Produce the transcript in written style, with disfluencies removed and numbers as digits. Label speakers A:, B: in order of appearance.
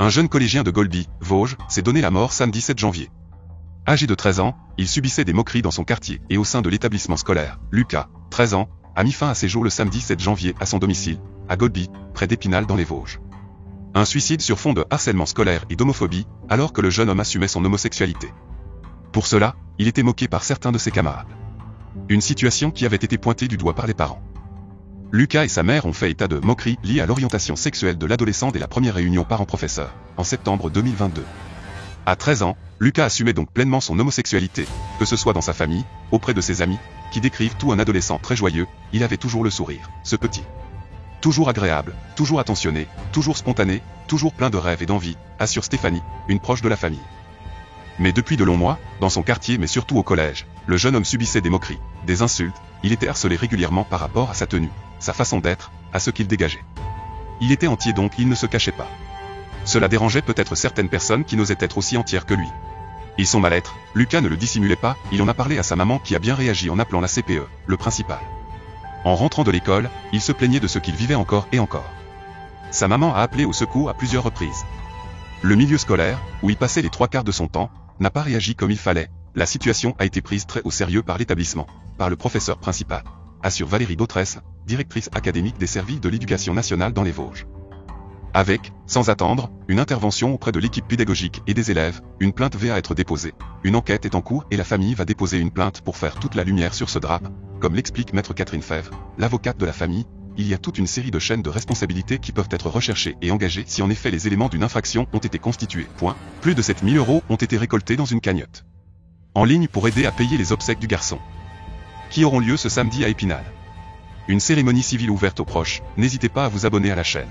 A: Un jeune collégien de Golby, Vosges, s'est donné la mort samedi 7 janvier. Âgé de 13 ans, il subissait des moqueries dans son quartier et au sein de l'établissement scolaire. Lucas, 13 ans, a mis fin à ses jours le samedi 7 janvier à son domicile, à Golby, près d'Épinal dans les Vosges. Un suicide sur fond de harcèlement scolaire et d'homophobie, alors que le jeune homme assumait son homosexualité. Pour cela, il était moqué par certains de ses camarades. Une situation qui avait été pointée du doigt par les parents. Lucas et sa mère ont fait état de moqueries liées à l'orientation sexuelle de l'adolescent dès la première réunion parents-professeurs, en septembre 2022. À 13 ans, Lucas assumait donc pleinement son homosexualité, que ce soit dans sa famille, auprès de ses amis, qui décrivent tout un adolescent très joyeux, il avait toujours le sourire, ce petit. Toujours agréable, toujours attentionné, toujours spontané, toujours plein de rêves et d'envie, assure Stéphanie, une proche de la famille. Mais depuis de longs mois, dans son quartier mais surtout au collège, le jeune homme subissait des moqueries, des insultes, il était harcelé régulièrement par rapport à sa tenue, sa façon d'être, à ce qu'il dégageait. Il était entier donc il ne se cachait pas. Cela dérangeait peut-être certaines personnes qui n'osaient être aussi entières que lui. Et son mal-être, Lucas ne le dissimulait pas, il en a parlé à sa maman qui a bien réagi en appelant la CPE, le principal. En rentrant de l'école, il se plaignait de ce qu'il vivait encore et encore. Sa maman a appelé au secours à plusieurs reprises. Le milieu scolaire, où il passait les 3/4 de son temps, n'a pas réagi comme il fallait, la situation a été prise très au sérieux par l'établissement, par le professeur principal, assure Valérie Dautresse, directrice académique des services de l'éducation nationale dans les Vosges. Avec, sans attendre, une intervention auprès de l'équipe pédagogique et des élèves, une plainte va être déposée. Une enquête est en cours et la famille va déposer une plainte pour faire toute la lumière sur ce drame. Comme l'explique maître Catherine Fèvre, l'avocate de la famille, il y a toute une série de chaînes de responsabilités qui peuvent être recherchées et engagées si en effet les éléments d'une infraction ont été constitués. Plus de 7 000 € ont été récoltés dans une cagnotte en ligne pour aider à payer les obsèques du garçon, qui auront lieu ce samedi à Épinal. Une cérémonie civile ouverte aux proches, n'hésitez pas à vous abonner à la chaîne.